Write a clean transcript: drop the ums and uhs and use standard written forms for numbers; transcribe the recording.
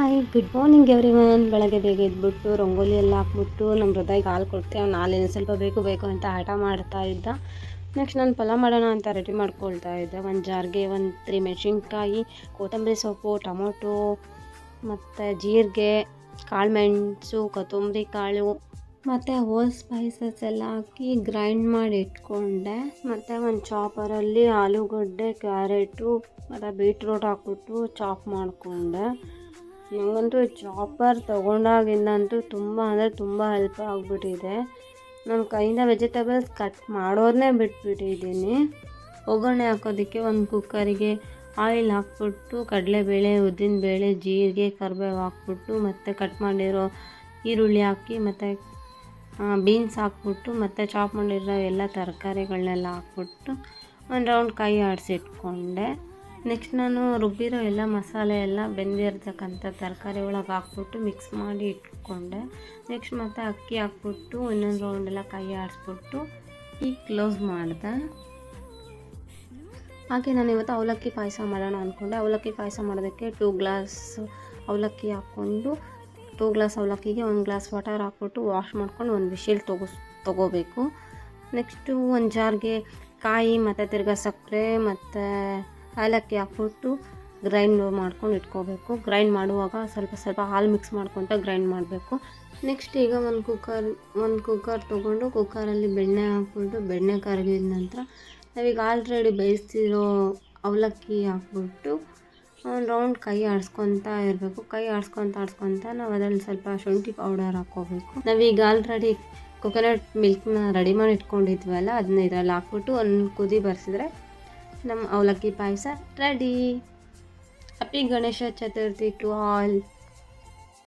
Hi good morning everyone. ಬೆಳಗ್ಗೆ ಬೇಗ ಎದ್ಬಿಟ್ಟು ರಂಗೋಲಿ ಎಲ್ಲ ಹಾಕ್ಬಿಟ್ಟು ನಮ್ಮ ಹೃದಯಗೆ ಹಾಲು ಕೊಡ್ತೀವಿ. ಅವ್ನು ಹಾಲಿನ ಸ್ವಲ್ಪ ಬೇಕು ಅಂತ ಆಟ ಮಾಡ್ತಾ ಇದ್ದ. ನೆಕ್ಸ್ಟ್ ನಾನು ಪಲಾವ್ ಮಾಡೋಣ ಅಂತ ರೆಡಿ ಮಾಡ್ಕೊಳ್ತಾ ಇದ್ದೆ. ಒಂದು ಜಾರ್ಗೆ 3 ಮೆಣಸಿನ್ಕಾಯಿ, ಕೊತ್ತಂಬರಿ ಸೊಪ್ಪು, ಟೊಮೊಟೊ ಮತ್ತು ಜೀರಿಗೆ, ಕಾಳು ಮೆಣಸು, ಕೊತ್ತಂಬರಿ ಕಾಳು ಮತ್ತು ಹೋಲ್ ಸ್ಪೈಸಸ್ ಎಲ್ಲ ಹಾಕಿ ಗ್ರೈಂಡ್ ಮಾಡಿ ಇಟ್ಕೊಂಡೆ. ಮತ್ತು ಒಂದು ಚಾಪರಲ್ಲಿ ಆಲೂಗಡ್ಡೆ, ಕ್ಯಾರೆಟು ಮತ್ತು ಬೀಟ್ರೋಟ್ ಹಾಕ್ಬಿಟ್ಟು ಚಾಪ್ ಮಾಡಿಕೊಂಡೆ. ನನಗಂತೂ ಚಾಪರ್ ತೊಗೊಂಡಾಗಿಂದಂತೂ ತುಂಬ ಹೆಲ್ಪ್ ಆಗಿಬಿಟ್ಟಿದೆ. ನನ್ನ ಕೈಯಿಂದ ವೆಜಿಟೇಬಲ್ಸ್ ಕಟ್ ಮಾಡೋದನ್ನೇ ಬಿಟ್ಬಿಟ್ಟಿದ್ದೀನಿ. ಒಗ್ಗರಣೆ ಹಾಕೋದಕ್ಕೆ ಒಂದು ಕುಕ್ಕರಿಗೆ ಆಯಿಲ್ ಹಾಕ್ಬಿಟ್ಟು ಕಡಲೆಬೇಳೆ, ಉದ್ದಿನಬೇಳೆ, ಜೀರಿಗೆ, ಕರಿಬೇವು ಹಾಕ್ಬಿಟ್ಟು ಮತ್ತು ಕಟ್ ಮಾಡಿರೋ ಈರುಳ್ಳಿ ಹಾಕಿ ಮತ್ತು ಬೀನ್ಸ್ ಹಾಕ್ಬಿಟ್ಟು ಮತ್ತು ಚಾಪ್ ಮಾಡಿರೋ ಎಲ್ಲ ತರಕಾರಿಗಳನ್ನೆಲ್ಲ ಹಾಕ್ಬಿಟ್ಟು ಒಂದು ರೌಂಡ್ ಕೈ ಆಡಿಸಿಟ್ಕೊಂಡೆ. ನೆಕ್ಸ್ಟ್ ನಾನು ರುಬ್ಬಿರೋ ಎಲ್ಲ ಮಸಾಲೆ ಎಲ್ಲ ಬೆಂದಿರ್ತಕ್ಕಂಥ ತರಕಾರಿ ಒಳಗೆ ಹಾಕ್ಬಿಟ್ಟು ಮಿಕ್ಸ್ ಮಾಡಿ ಇಟ್ಕೊಂಡೆ. ನೆಕ್ಸ್ಟ್ ಮತ್ತು ಅಕ್ಕಿ ಹಾಕ್ಬಿಟ್ಟು ಇನ್ನೊಂದು ರೌಂಡೆಲ್ಲ ಕೈ ಆಡಿಸ್ಬಿಟ್ಟು ಈಗ ಕ್ಲೋಸ್ ಮಾಡಿದೆ. ಹಾಗೆ ನಾನು ಇವತ್ತು ಅವಲಕ್ಕಿ ಪಾಯಸ ಮಾಡೋಣ ಅಂದ್ಕೊಂಡೆ. ಅವಲಕ್ಕಿ ಪಾಯಸ ಮಾಡೋದಕ್ಕೆ 2 ಗ್ಲಾಸ್ ಅವಲಕ್ಕಿ ಹಾಕ್ಕೊಂಡು 2 ಗ್ಲಾಸ್ ಅವಲಕ್ಕಿಗೆ 1 ಗ್ಲಾಸ್ ವಾಟರ್ ಹಾಕ್ಬಿಟ್ಟು ವಾಶ್ ಮಾಡ್ಕೊಂಡು ಒಂದು ವಿಶಿಲ್ ತೊಗೋಬೇಕು. ನೆಕ್ಸ್ಟು ಒಂದು ಜಾರ್ಗೆ ಕಾಯಿ ಮತ್ತು ತಿರ್ಗಾ ಸಕ್ಕರೆ ಮತ್ತು ಏಲಕ್ಕಿ ಹಾಕ್ಬಿಟ್ಟು ಗ್ರೈಂಡ್ ಮಾಡ್ಕೊಂಡು ಇಟ್ಕೋಬೇಕು. ಗ್ರೈಂಡ್ ಮಾಡುವಾಗ ಸ್ವಲ್ಪ ಹಾಲು ಮಿಕ್ಸ್ ಮಾಡ್ಕೊತ ಗ್ರೈಂಡ್ ಮಾಡಬೇಕು. ನೆಕ್ಸ್ಟ್ ಈಗ ಒಂದು ಕುಕ್ಕರ್ ತೊಗೊಂಡು ಕುಕ್ಕರಲ್ಲಿ ಬೆಣ್ಣೆ ಹಾಕ್ಬಿಟ್ಟು ಬೆಣ್ಣೆ ಕರಗಿದ ನಂತರ ನಾವೀಗ ಆಲ್ರೆಡಿ ಬೇಯಿಸಿರೋ ಅವಲಕ್ಕಿ ಹಾಕ್ಬಿಟ್ಟು ಒಂದು ರೌಂಡ್ ಕೈ ಆಡಿಸ್ಕೊತಾ ಇರಬೇಕು. ಕೈ ಆಡಿಸ್ಕೊತ ನಾವು ಅದರಲ್ಲಿ ಸ್ವಲ್ಪ ಶುಂಠಿ ಪೌಡರ್ ಹಾಕ್ಕೋಬೇಕು. ನಾವೀಗ ಆಲ್ರೆಡಿ ಕೊಕೊನಟ್ ಮಿಲ್ಕ್ನ ರೆಡಿ ಮಾಡಿ ಇಟ್ಕೊಂಡಿದ್ವಲ್ಲ, ಅದನ್ನ ಇದರಲ್ಲಿ ಹಾಕ್ಬಿಟ್ಟು ಒಂದು ಕುದಿ ಬರ್ಸಿದ್ರೆ ನಮ್ಮ ಅವಲಕ್ಕಿ ಪಾಯಸ ready. Happy Ganesha Chaturthi to all.